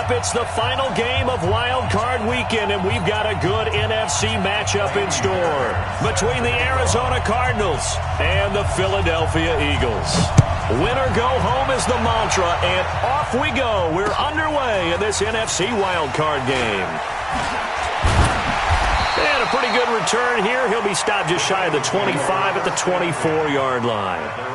up. It's the final game of Wild Card Weekend, and we've got a good NFC matchup in store between the Arizona Cardinals and the Philadelphia Eagles. Winner go home is the mantra, and off we go. We're underway in this NFC Wild Card game. And a pretty good return here. He'll be stopped just shy of the 25 at the 24-yard line.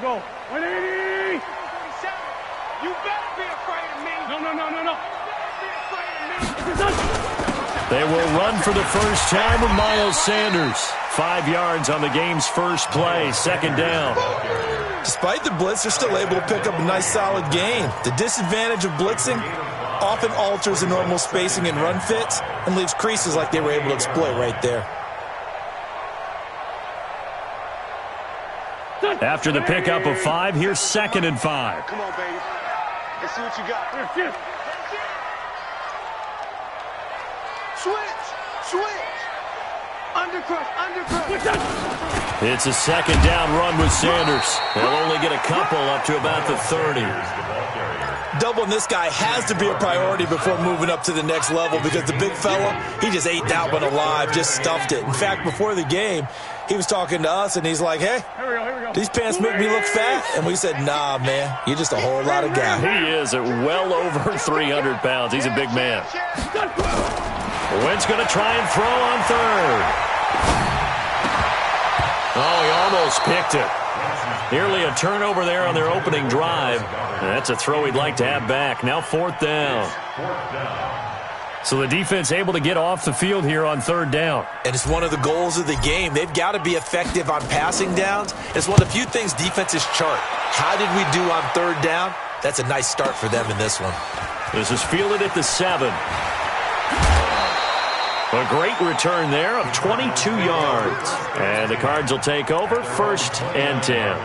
Go. 180! You better be afraid of me! No. You better be afraid of me! They will run for the first time with Miles Sanders. 5 yards on the game's first play, second down. Despite the blitz, they're still able to pick up a nice, solid gain. The disadvantage of blitzing often alters the normal spacing and run fits and leaves creases like they were able to exploit right there. After the pickup of 5, here's 2nd and 5. Come on, baby. Let's see what you got. Switch. Undercut. It's a second down run with Sanders. They'll only get a couple up to about the 30. Doubling this guy has to be a priority before moving up to the next level because the big fella, he just ate that one alive, just stuffed it. In fact, before the game, he was talking to us, and he's like, hey, these pants make me look fat. And we said, nah, man, you're just a whole lot of guy. He is at well over 300 pounds. He's a big man. Wentz going to try and throw on third. Oh, he almost picked it. Nearly a turnover there on their opening drive. And that's a throw he'd like to have back. Now 4th down. So the defense able to get off the field here on 3rd down. And it's one of the goals of the game. They've got to be effective on passing downs. It's one of the few things defenses chart. How did we do on 3rd down? That's a nice start for them in this one. This is fielded at the 7. A great return there of 22 yards. And the Cards will take over 1st and 10.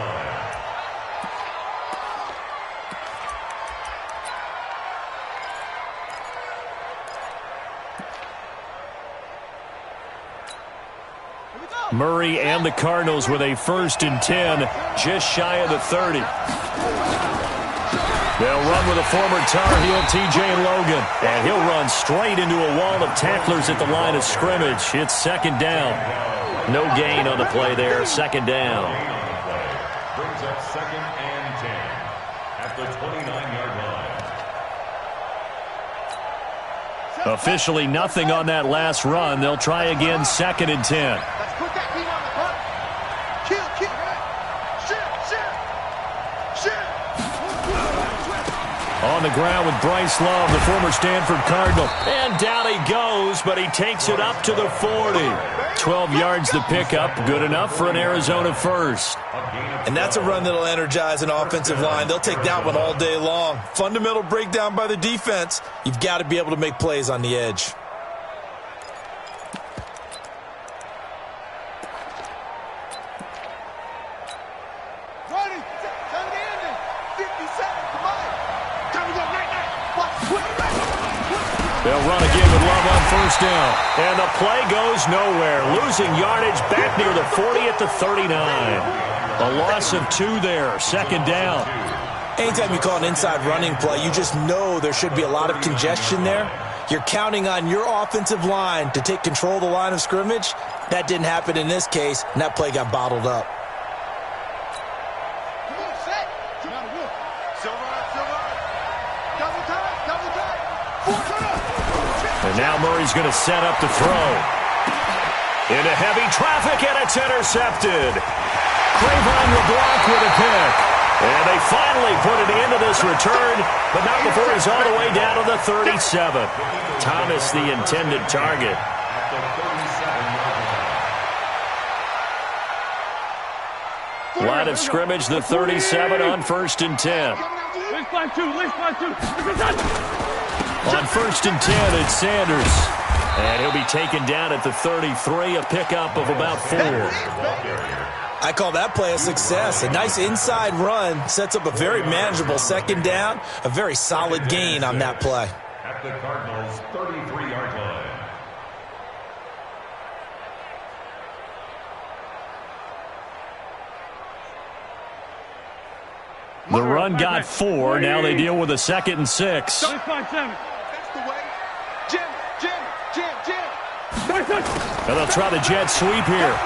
Murray and the Cardinals with a 1st and 10, just shy of the 30. They'll run with a former Tar Heel, T.J. Logan. And he'll run straight into a wall of tacklers at the line of scrimmage. It's 2nd down. No gain on the play there. 2nd down. Brings up 2nd and 10 at the 29-yard line. Officially nothing on that last run. They'll try again 2nd and 10. Put that heat on the front. Kill. On the ground with Bryce Love, the former Stanford Cardinal. And down he goes, but he takes it up to the 40. 12 yards to pick up. Good enough for an Arizona first. And that's a run that'll energize an offensive line. They'll take that one all day long. Fundamental breakdown by the defense. You've got to be able to make plays on the edge. They'll run again with Love on 1st down. And the play goes nowhere. Losing yardage back near the 40 at the 39. A loss of 2 there. 2nd down. Anytime you call an inside running play, you just know there should be a lot of congestion there. You're counting on your offensive line to take control of the line of scrimmage. That didn't happen in this case, and that play got bottled up. And now Murray's going to set up to throw. Into heavy traffic, and it's intercepted. Cravon the block with a pick. And they finally put it into this return, but not before he's all the way down to the 37. Thomas, the intended target. Line of scrimmage, the 37 on 1st and 10. On 1st and 10, it's Sanders. And he'll be taken down at the 33, a pickup of about 4. I call that play a success. A nice inside run sets up a very manageable 2nd down. A very solid gain on that play. At the Cardinals' 33-yard line. The run got 4. Now they deal with a 2nd and 6. That's the way. Jim. And they'll try the jet sweep here.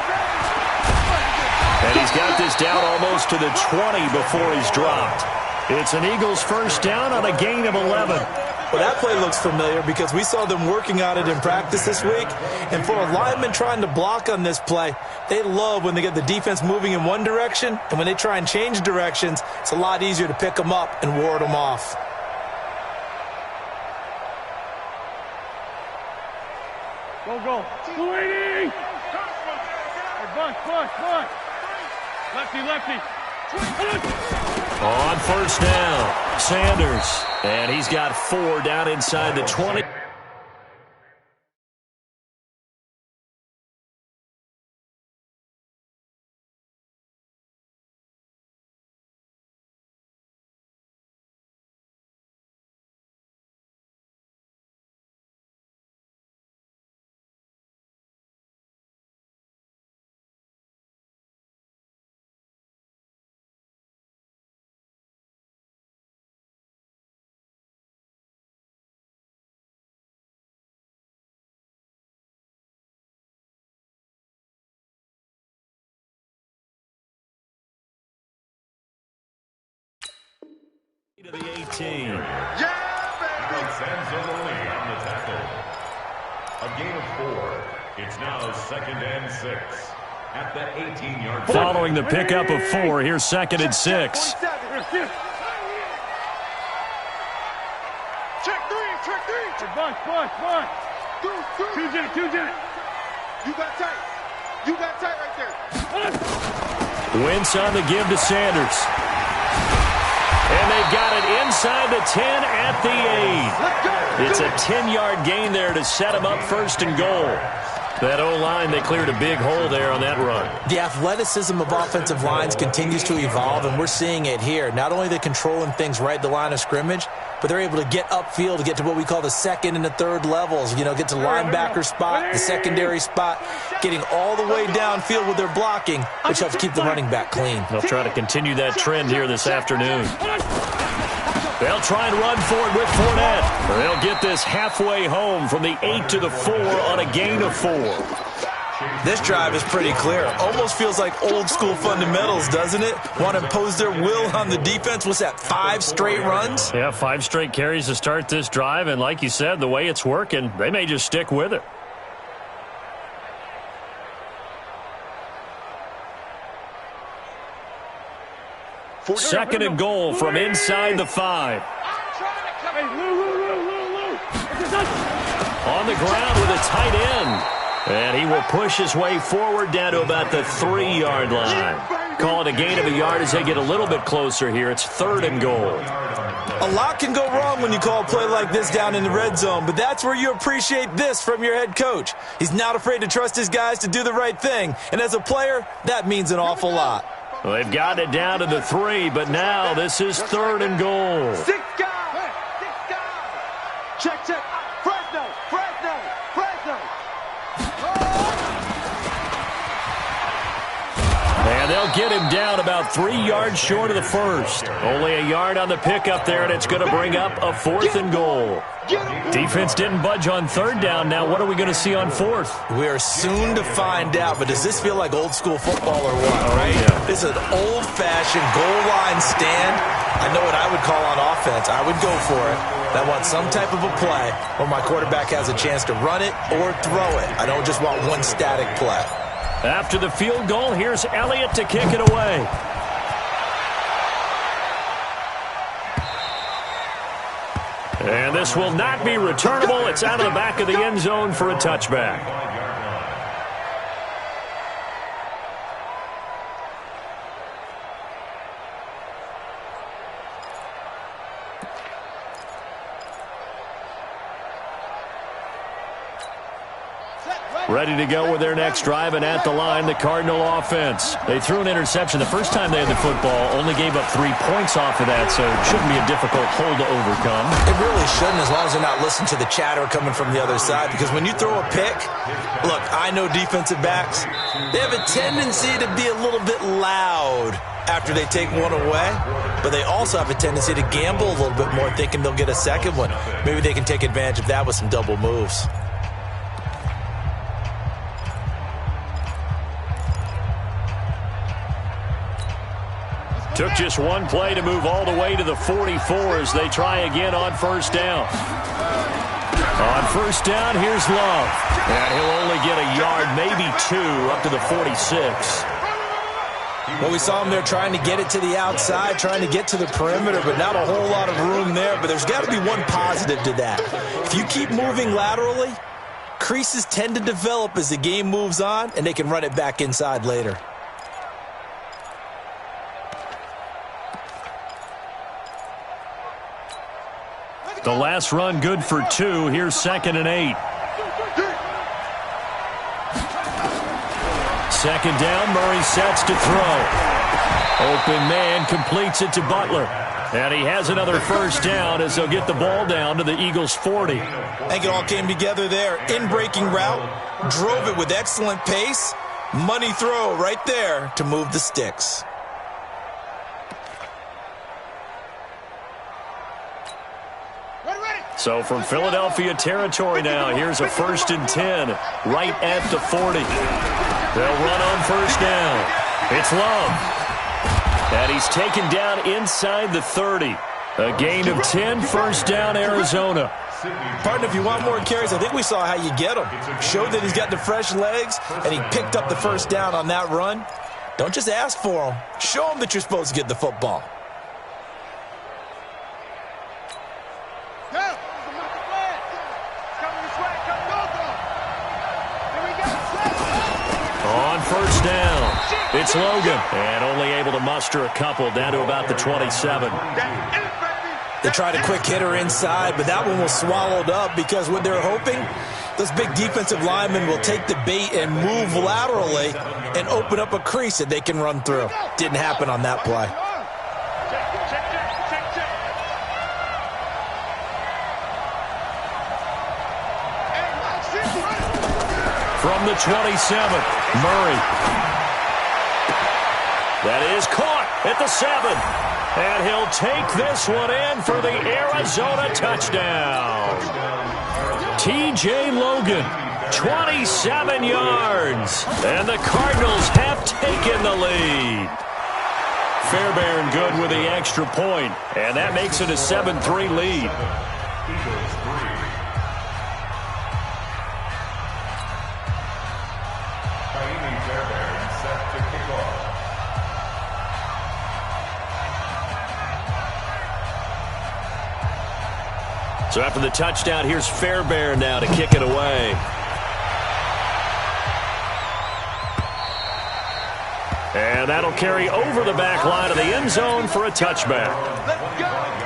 And he's got this down almost to the 20 before he's dropped. It's an Eagles 1st down on a gain of 11. Well, that play looks familiar because we saw them working on it in practice this week. And for a lineman trying to block on this play, they love when they get the defense moving in one direction. And when they try and change directions, it's a lot easier to pick them up and ward them off. Go. 280. Buck. Lefty. On 1st down, Sanders. And he's got 4 down inside the 20. To the 18. Sanzaroni on the tackle. A gain of 4. It's now 2nd and 6. At the 18-yard line. Following the pickup of 4, here's 2nd and 6. Check 3. Buck. 2 Janet. You got tight right there. Wentz on the give to Sanders. And they've got it inside the 10 at the 8. It's a 10-yard gain there to set them up 1st and goal. That O-line, they cleared a big hole there on that run. The athleticism of offensive lines continues to evolve, and we're seeing it here. Not only are they controlling things right at the line of scrimmage, but they're able to get upfield to get to what we call the 2nd and the 3rd levels. You know, get to linebacker spot, the secondary spot, getting all the way downfield with their blocking, which helps keep the running back clean. They'll try to continue that trend here this afternoon. They'll try and run for it with Fournette. They'll get this halfway home from the 8 to the 4 on a gain of 4. This drive is pretty clear. Almost feels like old school fundamentals, doesn't it? Want to impose their will on the defense. What's that, 5 straight runs? Yeah, 5 straight carries to start this drive. And like you said, the way it's working, they may just stick with it. Second and goal from inside the 5. On the ground with a tight end. And he will push his way forward down to about the 3-yard line. Call it a gain of a yard as they get a little bit closer here. It's 3rd and goal. A lot can go wrong when you call a play like this down in the red zone, but that's where you appreciate this from your head coach. He's not afraid to trust his guys to do the right thing. And as a player, that means an awful lot. Well, they've got it down to the 3, but now this is 3rd and goal. 6 guys. Check. Fresno. And they'll They'll get him down about 3 yards short of the first. Only a yard on the pickup there, and it's going to bring up a 4th and goal. Defense didn't budge on 3rd down. Now what are we going to see on 4th? We are soon to find out, but does this feel like old school football or what, right? Yeah. This is an old-fashioned goal line stand. I know what I would call on offense. I would go for it. I want some type of a play where my quarterback has a chance to run it or throw it. I don't just want one static play. After the field goal, here's Elliott to kick it away. And this will not be returnable. It's out of the back of the end zone for a touchback. Ready to go with their next drive, and at the line, the Cardinal offense. They threw an interception the first time they had the football, only gave up 3 points off of that, so it shouldn't be a difficult hole to overcome. It really shouldn't, as long as they're not listening to the chatter coming from the other side, because when you throw a pick, look, I know defensive backs, they have a tendency to be a little bit loud after they take one away, but they also have a tendency to gamble a little bit more, thinking they'll get a second one. Maybe they can take advantage of that with some double moves. Took just one play to move all the way to the 44 as they try again on 1st down. On 1st down, here's Love. And he'll only get a yard, maybe 2, up to the 46. Well, we saw him there trying to get it to the outside, trying to get to the perimeter, but not a whole lot of room there. But there's got to be one positive to that. If you keep moving laterally, creases tend to develop as the game moves on, and they can run it back inside later. The last run good for 2. Here's 2nd and 8. 2nd down, Murray sets to throw. Open man completes it to Butler. And he has another 1st down as they'll get the ball down to the Eagles' 40. I think it all came together there. In-breaking route, drove it with excellent pace. Money throw right there to move the sticks. So from Philadelphia territory now, here's a 1st and 10 right at the 40. They'll run on 1st down. It's Love. And he's taken down inside the 30. A gain of 10, 1st down, Arizona. Partner, if you want more carries, I think we saw how you get him. Showed that he's got the fresh legs, and he picked up the 1st down on that run. Don't just ask for him. Show him that you're supposed to get the football. On 1st down, it's Logan. And only able to muster a couple down to about the 27. They tried a quick hitter inside, but that one was swallowed up because what they're hoping, those big defensive linemen will take the bait and move laterally and open up a crease that they can run through. Didn't happen on that play. From the 27, Murray. That is caught at the 7. And he'll take this one in for the Arizona touchdown. T.J. Logan, 27 yards. And the Cardinals have taken the lead. Fairbairn good with the extra point. And that makes it a 7-3 lead. So after the touchdown, here's Fairbairn now to kick it away. And that'll carry over the back line of the end zone for a touchback. Let's go.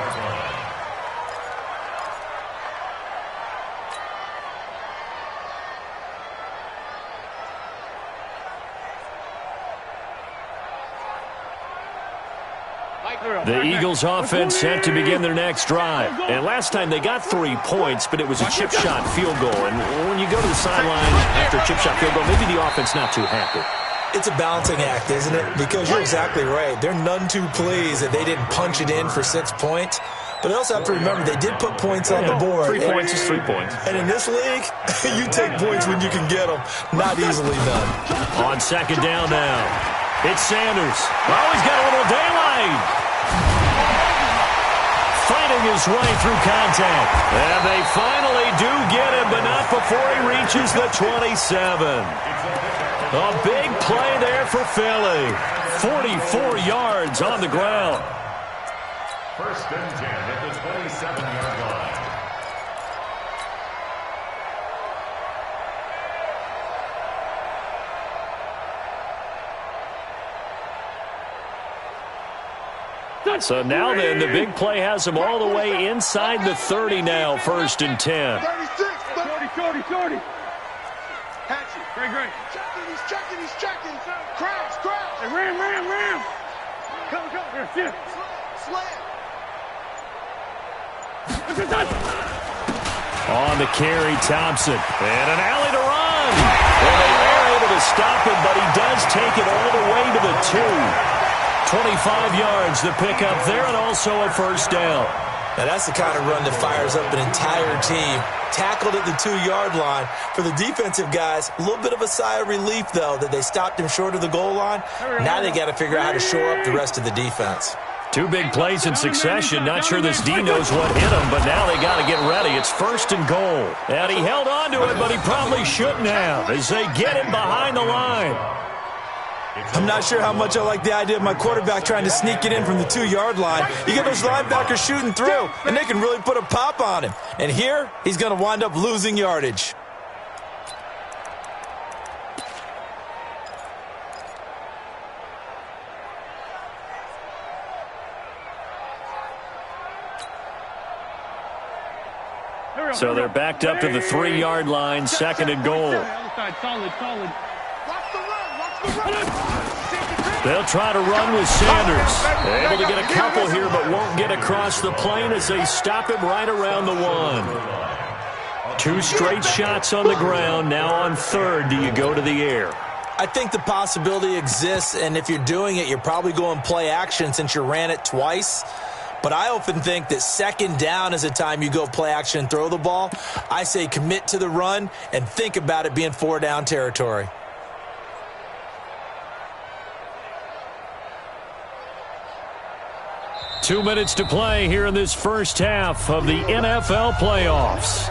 The Eagles offense set to begin their next drive. And last time they got 3 points, but it was a chip shot field goal. And when you go to the sideline after a chip shot field goal, maybe the offense not too happy. It's a balancing act, isn't it? Because you're exactly right. They're none too pleased that they didn't punch it in for 6 points. But they also have to remember they did put points on the board. 3 points is 3 points. And in this league, you take points when you can get them. Not easily done. On second down now, it's Sanders. Oh, he's got a little daylight. Fighting his way through contact. And they finally do get him, but not before he reaches the 27. A big play there for Philly. 44 yards on the ground. First and 10 at the 27-yard line. So now then, the big play has him all the way inside the 30 now, first and 10. 36, 30. Great. He's checking. Crash. Hey, ram. Come. Here, sit. Slam. On the carry, Thompson. And an alley to run. And they are able to stop him, but he does take it all the way to the 2. 25 yards to pick up there, and also a first down. Now that's the kind of run that fires up an entire team. Tackled at the 2-yard line. For the defensive guys, a little bit of a sigh of relief, though, that they stopped him short of the goal line. Now they got to figure out how to shore up the rest of the defense. 2 big plays in succession. Not sure this D knows what hit him, but now they got to get ready. It's first and goal. And he held on to it, but he probably shouldn't have as they get him behind the line. I'm not sure how much I like the idea of my quarterback trying to sneak it in from the 2-yard line. You get those linebackers shooting through, and they can really put a pop on him. And here, he's going to wind up losing yardage. So they're backed up to the 3-yard line, second and goal. Solid. Watch the run. They'll try to run with Sanders. Able to get a couple here, but won't get across the plane as they stop him right around the 1. 2 straight shots on the ground. Now on third, do you go to the air? I think the possibility exists, and if you're doing it, you're probably going play action since you ran it twice. But I often think that second down is the time you go play action and throw the ball. I say commit to the run and think about it being 4-down territory. Two minutes to play here in this first half of the NFL playoffs.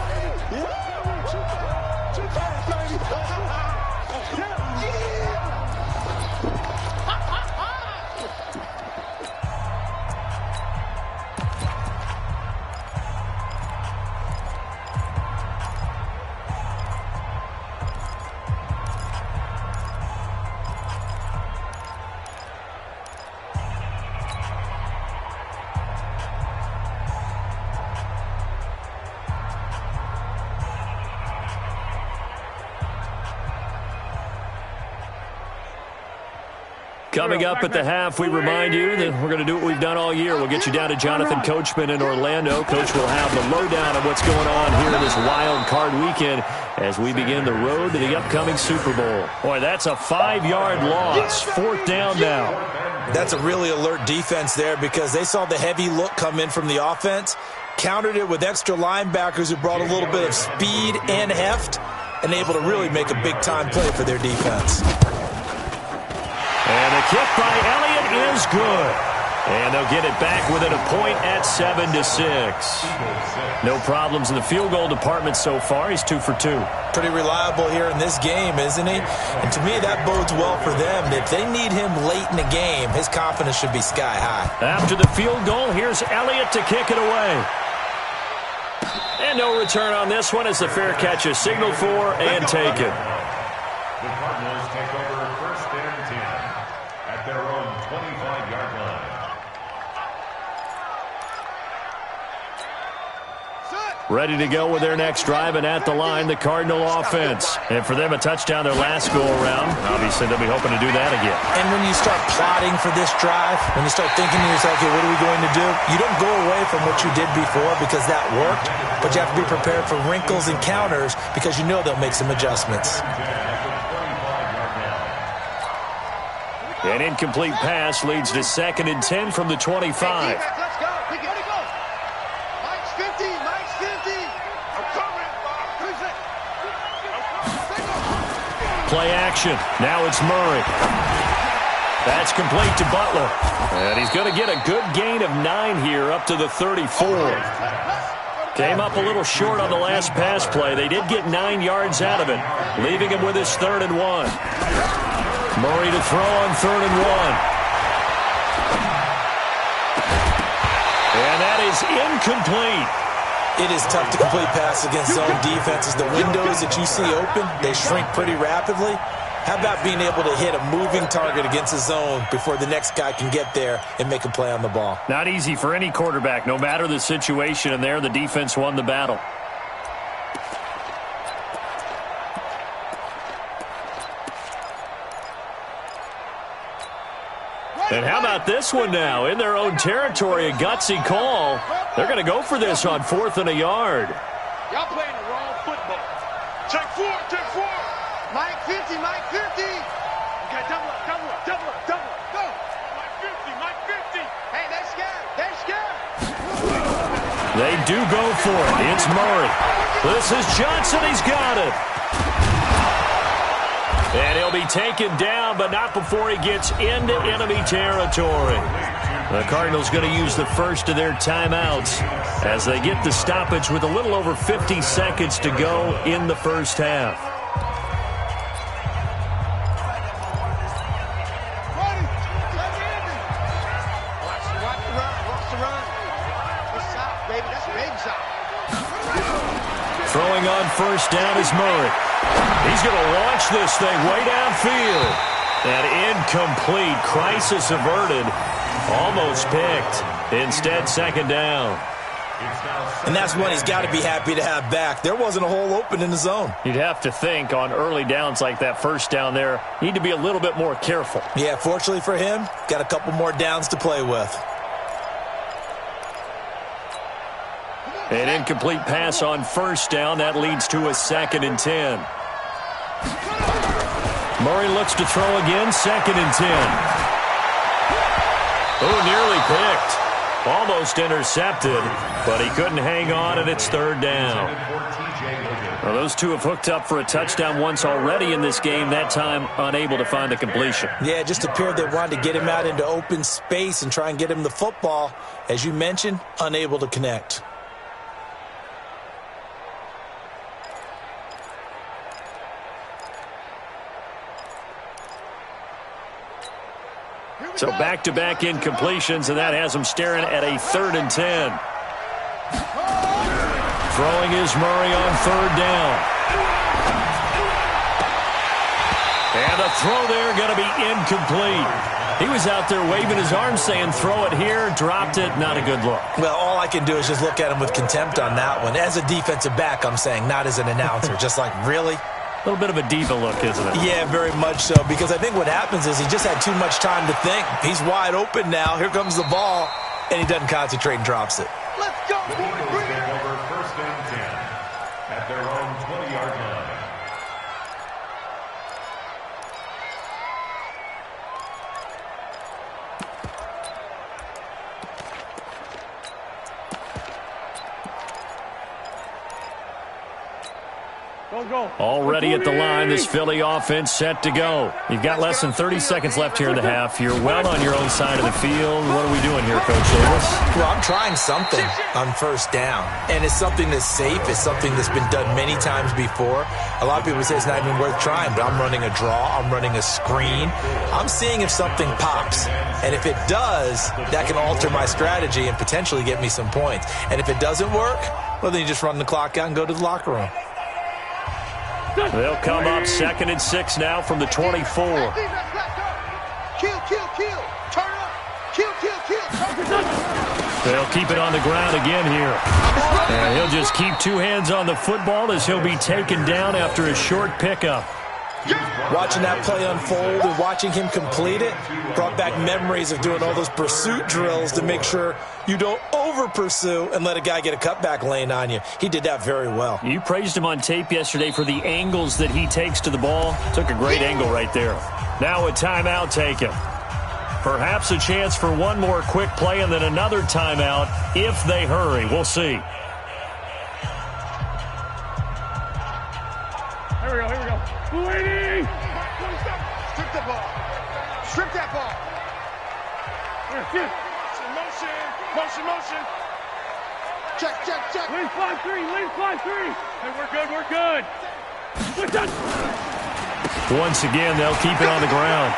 Coming up at the half, we remind you that we're going to do what we've done all year. We'll get you down to Jonathan Coachman in Orlando. Coach will have the lowdown of what's going on here in this wild card weekend as we begin the road to the upcoming Super Bowl. Boy, that's a 5-yard loss. 4th down now. That's a really alert defense there because they saw the heavy look come in from the offense, countered it with extra linebackers who brought a little bit of speed and heft, and able to really make a big-time play for their defense. And the kick by Elliott is good. And they'll get it back within a point at 7-6. No problems in the field goal department so far. He's 2 for 2. Pretty reliable here in this game, isn't he? And to me, that bodes well for them. If they need him late in the game, his confidence should be sky high. After the field goal, here's Elliott to kick it away. And no return on this one as the fair catch is signaled for and taken. The Cardinals take over first and 10 at their own 25-yard line. Ready to go with their next drive, and at the line, the Cardinal offense. And for them, a touchdown their last go-around. Obviously, they'll be hoping to do that again. And when you start plotting for this drive, when you start thinking to yourself, okay, what are we going to do? You don't go away from what you did before because that worked, but you have to be prepared for wrinkles and counters because you know they'll make some adjustments. An incomplete pass leads to 2nd and 10 from the 25. Let's go. We got to go. Mike's 50. Mike's 50. I'm coming. Play action. Now it's Murray. That's complete to Butler. And he's going to get a good gain of 9 here up to the 34. Came up a little short on the last pass play. They did get 9 yards out of it, leaving him with his 3rd and 1. Murray to throw on 3rd and 1. And that is incomplete. It is tough to complete passes against zone defenses. The windows that you see open, they shrink pretty rapidly. How about being able to hit a moving target against a zone before the next guy can get there and make a play on the ball? Not easy for any quarterback, no matter the situation, and there the defense won the battle. And how about this one now? In their own territory, a gutsy call. They're going to go for this on 4th and a yard. Y'all playing the wrong football. Take 4, take 4. Mike 50, Mike 50. Okay, double up, double up, double up, double up. Go. Mike 50, Mike 50. Hey, they're scared. They're scared. They do go for it. It's Murray. This is Johnson. He's got it. And he'll be taken down, but not before he gets into enemy territory. The Cardinals going to use the first of their timeouts as they get the stoppage with a little over 50 seconds to go in the first half. Throwing on 1st down is Murray. He's going to launch this thing way downfield. And incomplete. Crisis averted. Almost picked. Instead, 2nd down. And that's one he's got to be happy to have back. There wasn't a hole open in the zone. You'd have to think on early downs like that 1st down there, need to be a little bit more careful. Yeah, fortunately for him, got a couple more downs to play with. An incomplete pass on 1st down. That leads to a 2nd and 10. Murray looks to throw again. 2nd and 10. Oh, nearly picked. Almost intercepted, but he couldn't hang on, and it's 3rd down. Well, those two have hooked up for a touchdown once already in this game, that time unable to find the completion. Yeah, it just appeared they wanted to get him out into open space and try and get him the football. As you mentioned, unable to connect. So back-to-back incompletions, and that has him staring at a 3rd and 10. Throwing is Murray on 3rd down. And the throw there going to be incomplete. He was out there waving his arms saying, throw it here, dropped it, not a good look. Well, all I can do is just look at him with contempt on that one. As a defensive back, I'm saying, not as an announcer. Just like, really? A little bit of a diva look, isn't it? Yeah, very much so, because I think what happens is he just had too much time to think. He's wide open now. Here comes the ball, and he doesn't concentrate and drops it. Let's go, boys. Bring it. Over 1st and 10 at their own 20-yard line. Already at the line, this Philly offense set to go. You've got less than 30 seconds left here in the half. You're well on your own side of the field. What are we doing here, Coach Davis? Well, I'm trying something on 1st down, and it's something that's safe. It's something that's been done many times before. A lot of people say it's not even worth trying, but I'm running a draw. I'm running a screen. I'm seeing if something pops, and if it does, that can alter my strategy and potentially get me some points. And if it doesn't work, well, then you just run the clock out and go to the locker room. They'll come up 2nd and 6 now from the 24. Kill, kill, kill. Turn up. Kill, kill, kill. They'll keep it on the ground again here. And he'll just keep 2 hands on the football as he'll be taken down after a short pickup. Watching that play unfold and watching him complete it brought back memories of doing all those pursuit drills to make sure you don't over-pursue and let a guy get a cutback lane on you. He did that very well. You praised him on tape yesterday for the angles that he takes to the ball. Took a great angle right there. Now a timeout taken. Perhaps a chance for one more quick play and then another timeout if they hurry. We'll see. Here we go, here we go. Lady! Strip the ball. Strip that ball. Motion, motion, motion. Check, check, check. Lean 5-3, lean 5-3. Hey, we're good, we're good. What's that? Once again, they'll keep it on the ground.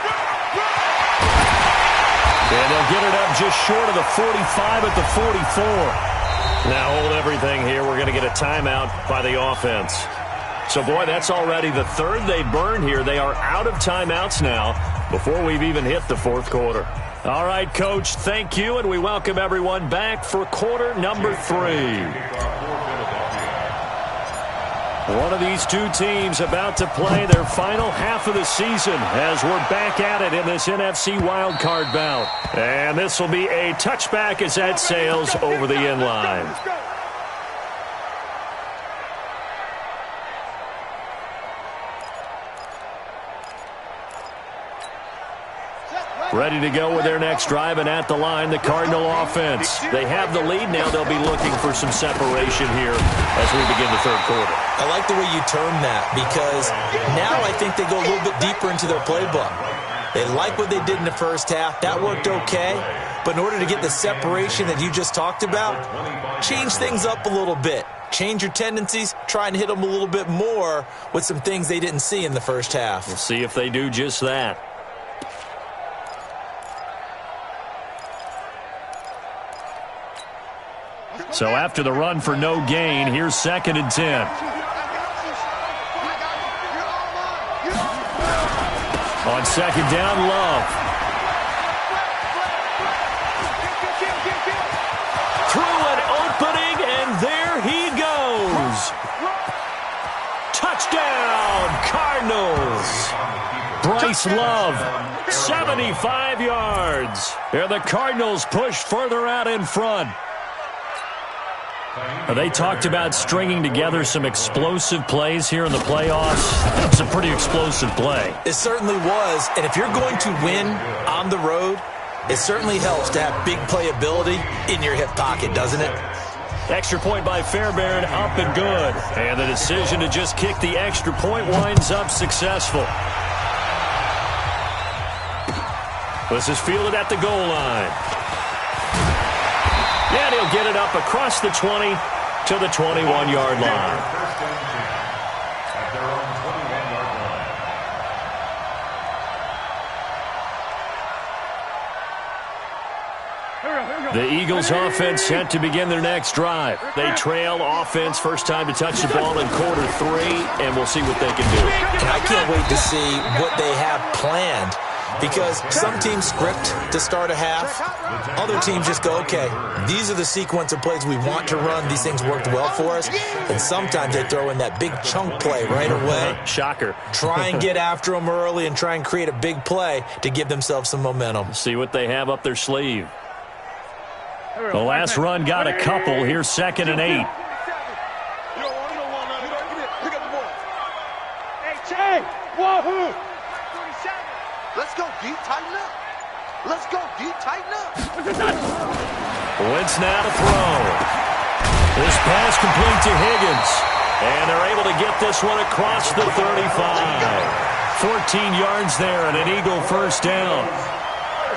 And they'll get it up just short of the 45 at the 44. Now hold everything here. We're going to get a timeout by the offense. So, boy, that's already the third they burned here. They are out of timeouts now before we've even hit the fourth quarter. All right, Coach, thank you, and we welcome everyone back for quarter number 3. One of these two teams about to play their final half of the season as we're back at it in this NFC wildcard bout. And this will be a touchback as that sails over the end line. Ready to go with their next drive, and at the line, the Cardinal offense. They have the lead now. They'll be looking for some separation here as we begin the third quarter. I like the way you term that because now I think they go a little bit deeper into their playbook. They like what they did in the first half. That worked okay. But in order to get the separation that you just talked about, change things up a little bit. Change your tendencies. Try and hit them a little bit more with some things they didn't see in the first half. We'll see if they do just that. So after the run for no gain, here's 2nd and 10. On 2nd down, Love. Through an opening, and there he goes. Touchdown, Cardinals. Bryce Love, 75 yards. And the Cardinals push further out in front. They talked about stringing together some explosive plays here in the playoffs. It's a pretty explosive play. It certainly was. And if you're going to win on the road, it certainly helps to have big playability in your hip pocket, doesn't it? Extra point by Fairbairn, up and good. And the decision to just kick the extra point winds up successful. This is fielded at the goal line. And he'll get it up across the 20 to the 21-yard line. The Eagles offense set to begin their next drive. They trail offense, first time to touch the ball in quarter 3, and we'll see what they can do. And I can't wait to see what they have planned. Because some teams script to start a half. Other teams just go, okay, these are the sequence of plays we want to run. These things worked well for us. And sometimes they throw in that big chunk play right away. Shocker. Try and get after them early and try and create a big play to give themselves some momentum. See what they have up their sleeve. The last run got a couple. Here's 2nd and 8. Hey, wahoo! Let's go deep, tighten up. Let's go deep, tighten up. Wentz now to throw. This pass complete to Higgins. And they're able to get this one across the 35. 14 yards there and an Eagle first down.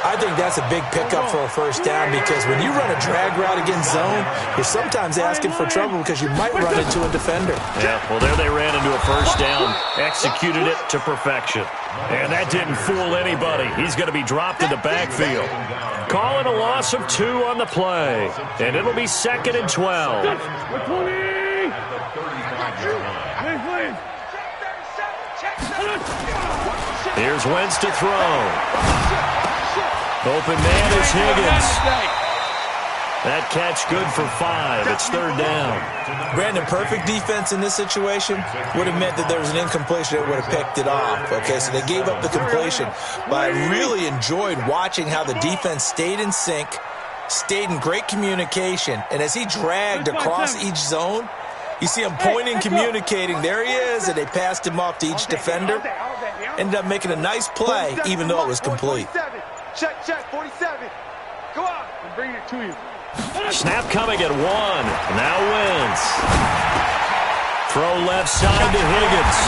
I think that's a big pickup for a first down because when you run a drag route against zone, you're sometimes asking for trouble because you might run into a defender. Yeah, well, there they ran into a first down, executed it to perfection. And that didn't fool anybody. He's going to be dropped in the backfield. Calling a loss of 2 on the play. And it'll be 2nd and 12. Here's Wentz to throw. Open man is Higgins. That catch good for 5. It's 3rd down. Brandon, perfect defense in this situation would have meant that there was an incompletion that would have picked it off. Okay, so they gave up the completion. But I really enjoyed watching how the defense stayed in sync, stayed in great communication. And as he dragged across each zone, you see him pointing, communicating. There he is, and they passed him off to each defender. Ended up making a nice play, even though it was complete. Check, 47. Go on. I'm bringing it to you. Snap coming at 1. Now Wentz. Throw left side to Higgins.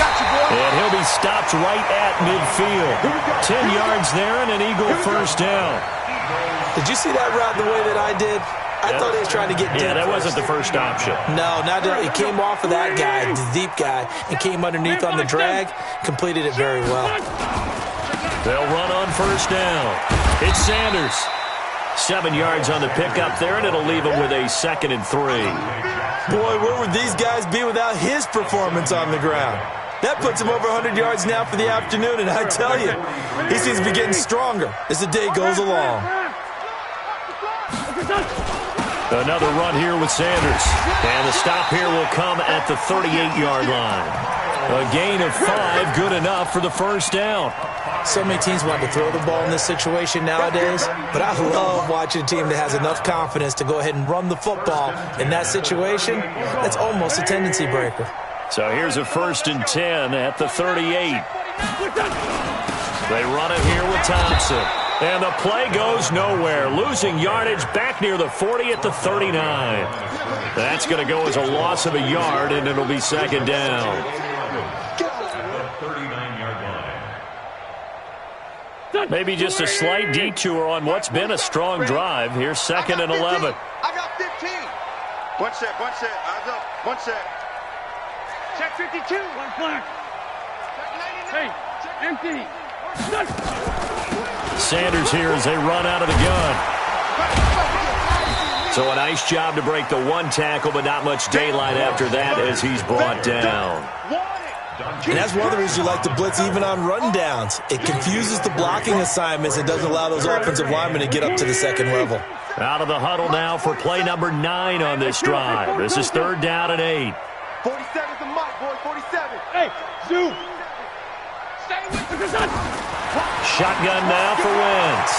And he'll be stopped right at midfield. 10 yards there and an Eagle first down. Did you see that route the way that I did? I thought he was trying to get deep. Yeah, that wasn't the first option. No, not that. It came off of that guy, the deep guy, and came underneath on the drag. Completed it very well. They'll run on first down. It's Sanders. 7 yards on the pickup there, and it'll leave him with a 2nd and 3. Boy, where would these guys be without his performance on the ground? That puts him over 100 yards now for the afternoon, and I tell you, he seems to be getting stronger as the day goes along. Another run here with Sanders. And the stop here will come at the 38-yard line. A gain of 5, good enough for the first down. So many teams want to throw the ball in this situation nowadays, but I love watching a team that has enough confidence to go ahead and run the football in that situation. That's almost a tendency breaker. So here's a 1st and 10 at the 38. They run it here with Thompson. And the play goes nowhere. Losing yardage back near the 40 at the 39. That's going to go as a loss of a yard, and it'll be 2nd down. 39-yard line. Maybe just a slight detour on what's been a strong drive. Here's 2nd and 11. I got 15. One set. Eyes up. One set. Check 52. One flag. Hey, empty. Sanders here as they run out of the gun. So a nice job to break the 1 tackle, but not much daylight after that as he's brought down. And that's one of the reasons you like to blitz even on rundowns. It confuses the blocking assignments and doesn't allow those offensive linemen to get up to the 2nd level. Out of the huddle now for play number 9 on this drive. This is 3rd down and 8. 47's the mic, boy. 47. Hey, zoom. Stay with the sun. Shotgun now for Wentz.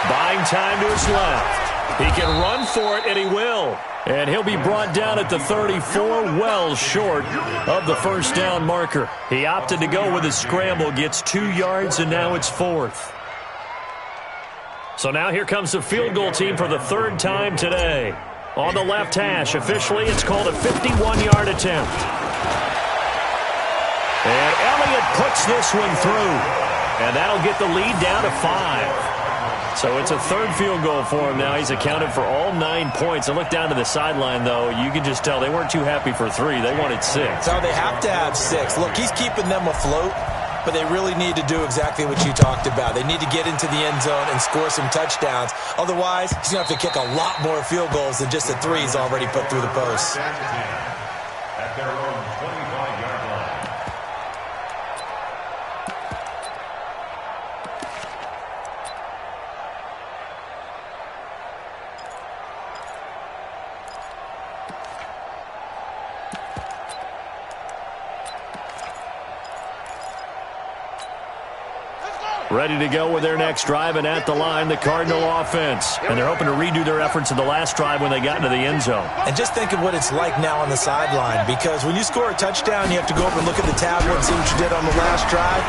Buying time to his left. He can run for it, and he will. And he'll be brought down at the 34, well short of the first down marker. He opted to go with a scramble, gets 2 yards, and now it's 4th. So now here comes the field goal team for the 3rd time today. On the left hash, officially it's called a 51-yard attempt. And Elliott puts this one through. And that'll get the lead down to 5. So it's a 3rd field goal for him now. He's accounted for all 9 points. And look down to the sideline, though. You can just tell they weren't too happy for 3. They wanted 6. No, they have to have 6. Look, he's keeping them afloat, but they really need to do exactly what you talked about. They need to get into the end zone and score some touchdowns. Otherwise, he's going to have to kick a lot more field goals than just the 3 he's already put through the posts. At their own 25-yard line. Ready to go with their next drive, and at the line, the Cardinal offense. And they're hoping to redo their efforts in the last drive when they got into the end zone. And just think of what it's like now on the sideline, because when you score a touchdown, you have to go up and look at the tablet and see what you did on the last drive.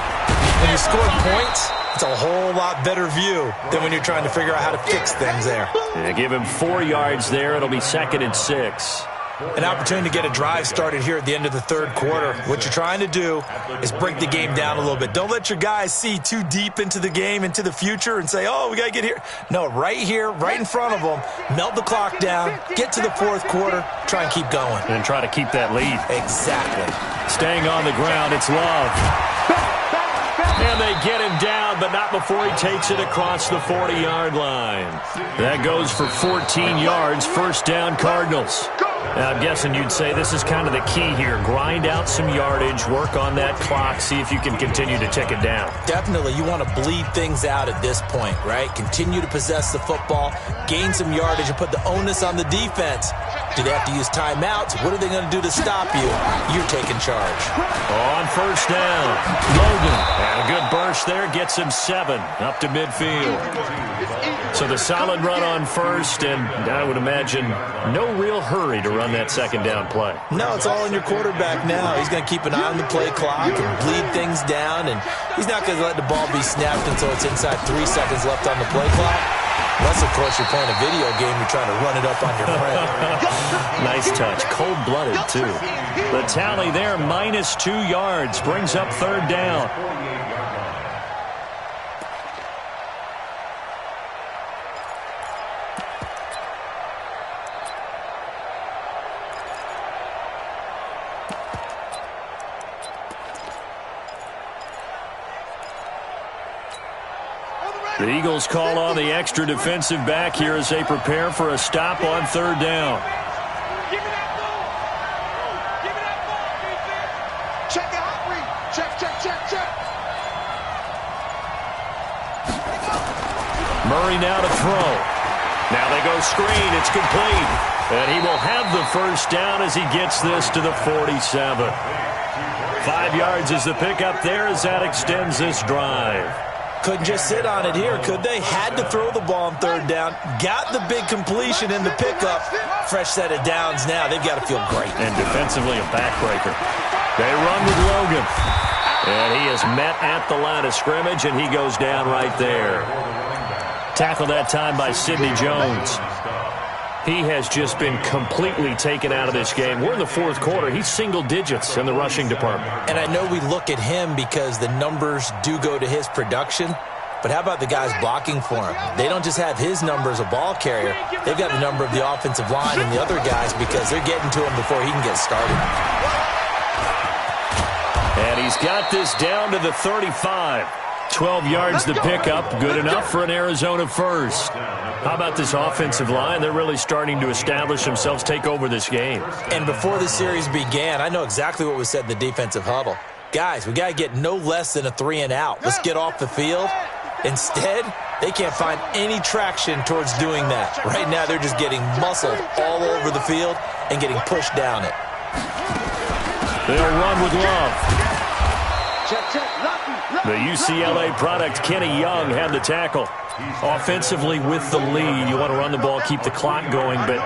When you score points, it's a whole lot better view than when you're trying to figure out how to fix things there. They give him 4 yards there. It'll be 2nd and 6. An opportunity to get a drive started here at the end of the 3rd quarter. What you're trying to do is break the game down a little bit. Don't let your guys see too deep into the game, into the future, and say, oh, we got to get here. No, right here, right in front of them, melt the clock down, get to the 4th quarter, try and keep going. And try to keep that lead. Exactly. Staying on the ground, it's Love. And they get him down, but not before he takes it across the 40-yard line. That goes for 14 yards, first down Cardinals. Now, I'm guessing you'd say this is kind of the key here. Grind out some yardage, work on that clock, see if you can continue to tick it down. Definitely. You want to bleed things out at this point, right? Continue to possess the football, gain some yardage, and put the onus on the defense. Do they have to use timeouts? What are they going to do to stop you? You're taking charge. On first down, Logan. And a good burst there gets him 7 up to midfield. So the solid run on first, and I would imagine no real hurry to run that second down play. No, it's all on your quarterback now. He's going to keep an eye on the play clock and bleed things down, and he's not going to let the ball be snapped until it's inside 3 seconds left on the play clock. Unless, of course, you're playing a video game, you're trying to run it up on your friend. Nice touch. Cold-blooded, too. The tally there, -2 yards, brings up third down. The Eagles call on the extra defensive back here as they prepare for a stop on third down. Give me that ball. Give me that ball, defense. Check the hot read. Check, check, check, check. Murray now to throw. Now they go screen. It's complete. And he will have the first down as he gets this to the 47. 5 yards is the pickup there as that extends this drive. Couldn't just sit on it here, could they? Had to throw the ball on third down. Got the big completion in the pickup. Fresh set of downs now. They've got to feel great. And defensively a backbreaker. They run with Logan. And he is met at the line of scrimmage, and he goes down right there. Tackled that time by Sidney Jones. He has just been completely taken out of this game. We're in the fourth quarter. He's single digits in the rushing department. And I know we look at him because the numbers do go to his production. But how about the guys blocking for him? They don't just have his number as a ball carrier. They've got the number of the offensive line and the other guys because they're getting to him before he can get started. And he's got this down to the 35. 12 yards to pick up. Good enough for an Arizona first. How about this offensive line? They're really starting to establish themselves, take over this game. And before the series began, I know exactly what was said in the defensive huddle. Guys, we got to get no less than a 3-and-out. Let's get off the field. Instead, they can't find any traction towards doing that. Right now, they're just getting muscled all over the field and getting pushed down it. They'll run with Love. Check, check. The UCLA product, Kenny Young, had the tackle. Offensively with the lead, you want to run the ball, keep the clock going, but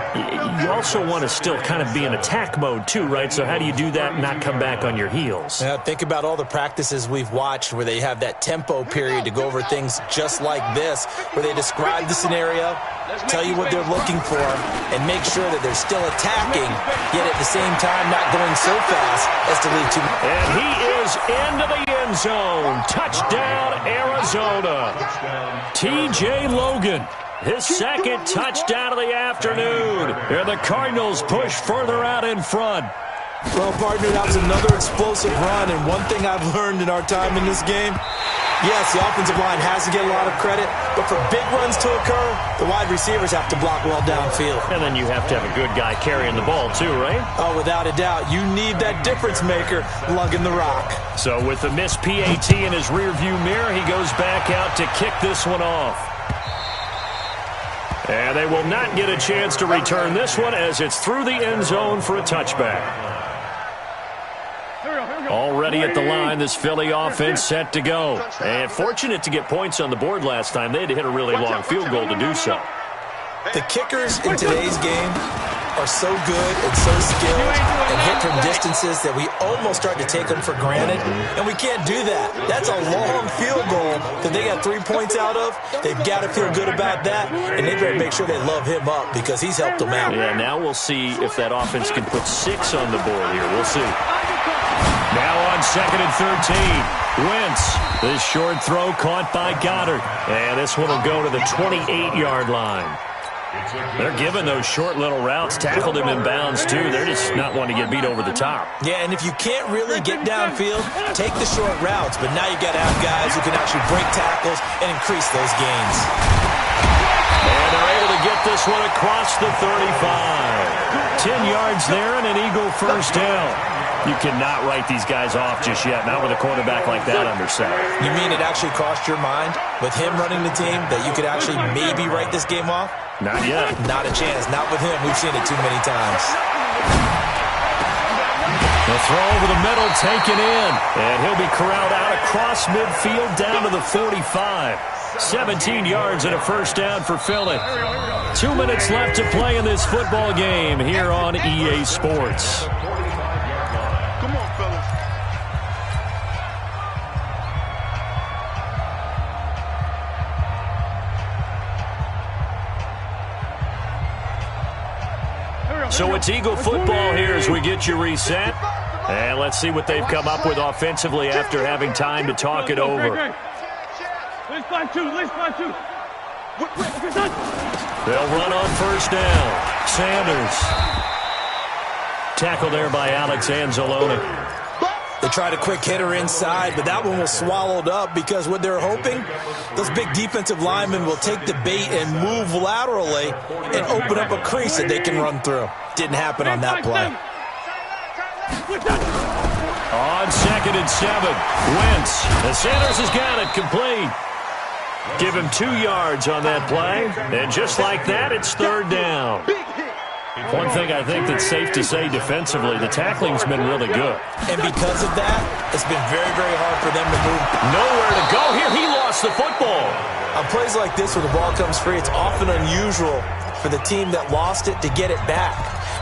you also want to still kind of be in attack mode too, right? So how do you do that and not come back on your heels? Think about all the practices we've watched where they have that tempo period to go over things just like this, where they describe the scenario, tell you what they're looking for, and make sure that they're still attacking, yet at the same time not going so fast as to lead to... And he is into the end zone. Touchdown, Arizona. T.J. Logan, his second touchdown of the afternoon. And the Cardinals push further out in front. Well, partner, that was another explosive run, and one thing I've learned in our time in this game, yes, the offensive line has to get a lot of credit, but for big runs to occur, the wide receivers have to block well downfield. And then you have to have a good guy carrying the ball too, right? Oh, without a doubt. You need that difference maker lugging the rock. So with the missed PAT in his rearview mirror, he goes back out to kick this one off. And they will not get a chance to return this one as it's through the end zone for a touchback. Already at the line, this Philly offense set to go. And fortunate to get points on the board last time. They had to hit a really long field goal to do so. The kickers in today's game are so good and so skilled and hit from distances that we almost start to take them for granted, and we can't do that. That's a long field goal that they got 3 points out of. They've got to feel good about that, and they better make sure they love him up because he's helped them out. Yeah, now we'll see if that offense can put 6 on the board here. We'll see. Now on 2nd and 13. Wentz. This short throw caught by Goddard. And this one will go to the 28-yard line. They're giving those short little routes. Tackled him in bounds, too. They're just not wanting to get beat over the top. Yeah, and if you can't really get downfield, take the short routes. But now you've got to have guys who can actually break tackles and increase those gains. And they're able to get this one across the 35. 10 yards there and an Eagle first down. You cannot write these guys off just yet, not with a quarterback like that under center. You mean it actually crossed your mind with him running the team that you could actually maybe write this game off? Not yet. Not a chance. Not with him. We've seen it too many times. The throw over the middle taken in. And he'll be corralled out across midfield down to the 45. 17 yards and a first down for Philly. 2 minutes left to play in this football game here on EA Sports. Come on, fellas. So it's Eagle football here as we get you reset. And let's see what they've come up with offensively after having time to talk it over. Let's find two. They'll run on first down. Sanders. Tackle there by Alex Anzalone. They tried a quick hitter inside, but that one was swallowed up because what they're hoping, those big defensive linemen will take the bait and move laterally and open up a crease that they can run through. Didn't happen on that play. On 2nd and 7, Wentz. And Sanders has got it complete. Give him 2 yards on that play. And just like that, it's 3rd down. One thing I think that's safe to say defensively, the tackling's been really good. And because of that, it's been very, very hard for them to move. Nowhere to go here. He lost the football. On plays like this where the ball comes free, it's often unusual for the team that lost it to get it back.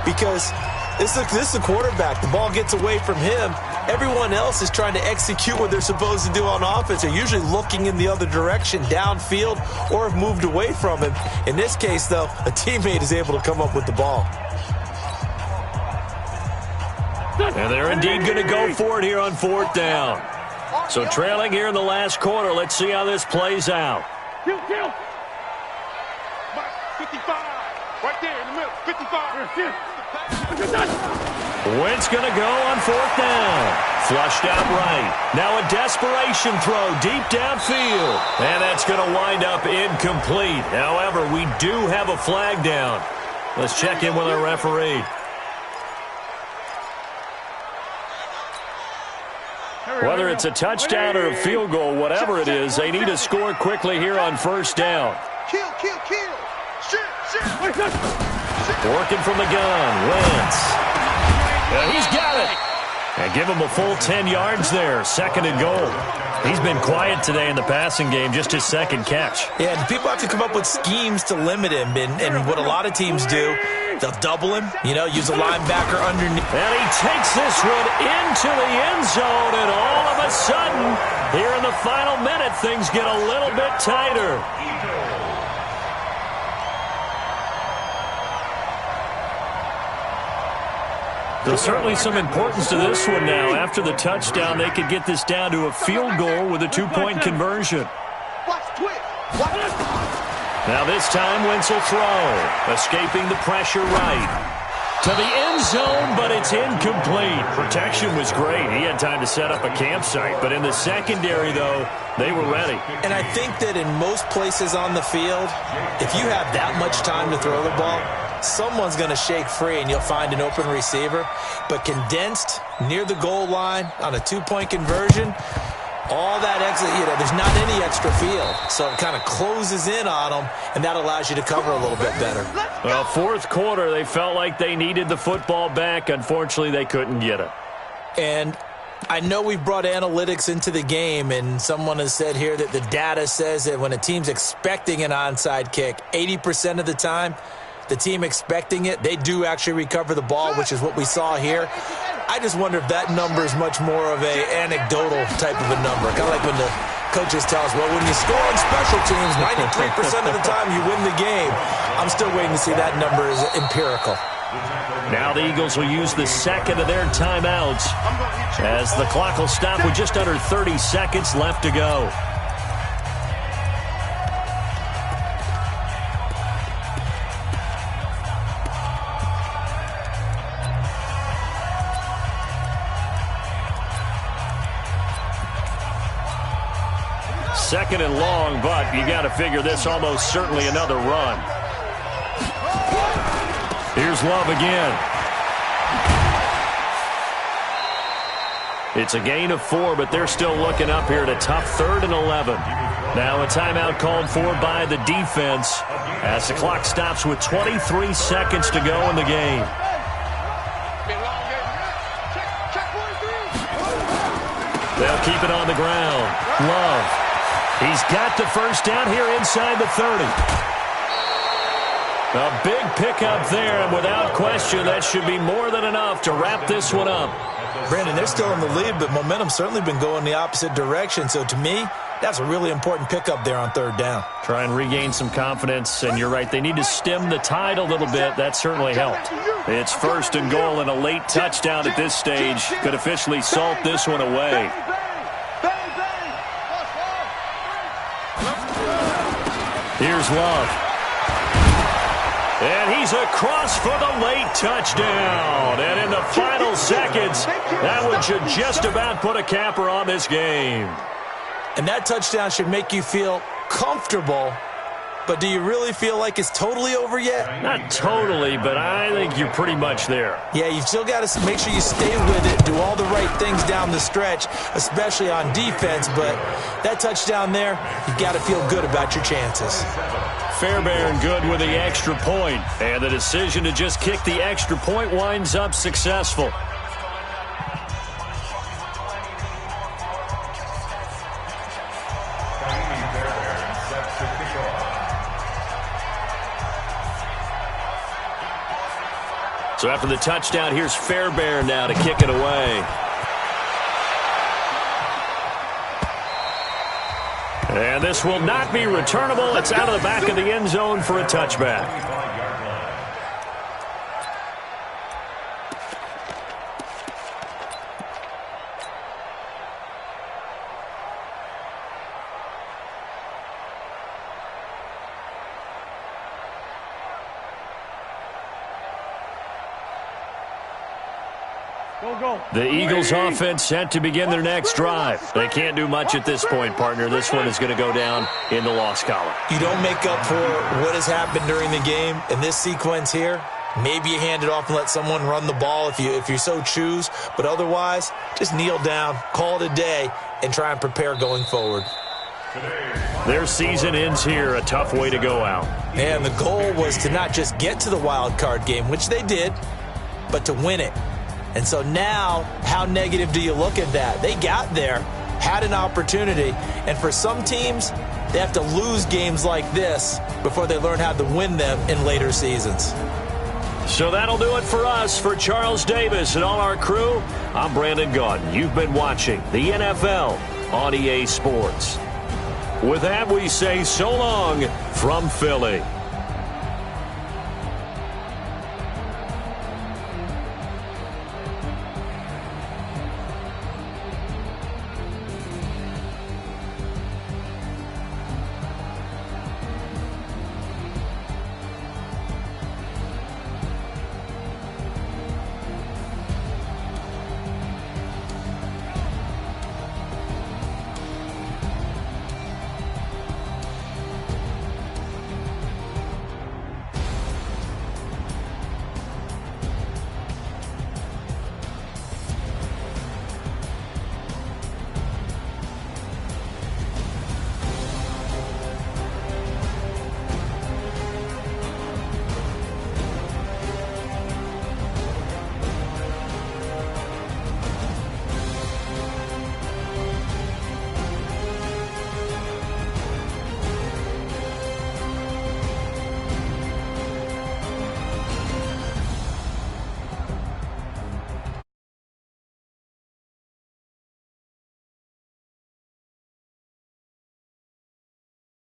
Because this is the quarterback. The ball gets away from him. Everyone else is trying to execute what they're supposed to do on offense. They're usually looking in the other direction, downfield, or have moved away from him. In this case, though, a teammate is able to come up with the ball. And they're indeed going to go for it here on 4th down. So trailing here in the last quarter. Let's see how this plays out. 55. Right there in the middle. 55. Wentz going to go on 4th down. Flushed out right. Now a desperation throw deep downfield. And that's going to wind up incomplete. However, we do have a flag down. Let's check in with our referee. Whether it's a touchdown or a field goal, whatever it is, they need to score quickly here on 1st down. Kill. Working from the gun, Wentz. He's got it. And give him a full 10 yards there, 2nd and goal. He's been quiet today in the passing game, just his 2nd catch. Yeah, and people have to come up with schemes to limit him. And what a lot of teams do, they'll double him, use a linebacker underneath. And he takes this one into the end zone, and all of a sudden, here in the final minute, things get a little bit tighter. There's certainly some importance to this one now. After the touchdown, they could get this down to a field goal with a 2-point conversion. Now this time, Wentz will throw. Escaping the pressure right. To the end zone, but it's incomplete. Protection was great. He had time to set up a campsite. But in the secondary, though, they were ready. And I think that in most places on the field, if you have that much time to throw the ball, someone's going to shake free and you'll find an open receiver. But condensed near the goal line on a 2-point conversion, all that extra, there's not any extra field. So it kind of closes in on them, and that allows you to cover a little bit better. Well, 4th quarter, they felt like they needed the football back. Unfortunately, they couldn't get it. And I know we've brought analytics into the game, and someone has said here that the data says that when a team's expecting an onside kick, 80% of the time, the team expecting it, they do actually recover the ball, which is what we saw here. I just wonder if that number is much more of a anecdotal type of a number. Kind of like when the coaches tell us, well, when you score on special teams, 93% of the time you win the game. I'm still waiting to see that number is empirical. Now the Eagles will use the 2nd of their timeouts as the clock will stop with just under 30 seconds left to go. Second and long, but you got to figure this almost certainly another run. Here's Love again. It's a gain of 4, but they're still looking up here at a tough 3rd and 11. Now a timeout called for by the defense as the clock stops with 23 seconds to go in the game. They'll keep it on the ground. Love. He's got the first down here inside the 30. A big pickup there, and without question, that should be more than enough to wrap this one up. Brandon, they're still in the lead, but momentum's certainly been going the opposite direction. So to me, that's a really important pickup there on third down. Try and regain some confidence, and you're right, they need to stem the tide a little bit. That certainly helped. It's first and goal, and a late touchdown at this stage could officially salt this one away. Here's Love. And he's across for the late touchdown. And in the final seconds, that one should just about put a capper on this game. And that touchdown should make you feel comfortable. But do you really feel like it's totally over yet? Not totally, but I think you're pretty much there. Yeah, you've still got to make sure you stay with it, do all the right things down the stretch, especially on defense. But that touchdown there, you've got to feel good about your chances. Fairbairn good with the extra point, and the decision to just kick the extra point winds up successful. So after the touchdown, here's Fairbairn now to kick it away. And this will not be returnable. It's out of the back of the end zone for a touchback. The Eagles offense set to begin their next drive. They can't do much at this point, partner. This one is going to go down in the loss column. You don't make up for what has happened during the game in this sequence here. Maybe you hand it off and let someone run the ball if you so choose. But otherwise, just kneel down, call it a day, and try and prepare going forward. Their season ends here. A tough way to go out. And the goal was to not just get to the wild card game, which they did, but to win it. And so now, how negative do you look at that? They got there, had an opportunity, and for some teams, they have to lose games like this before they learn how to win them in later seasons. So that'll do it for us. For Charles Davis and all our crew, I'm Brandon Gaudin. You've been watching the NFL on EA Sports. With that, we say so long from Philly.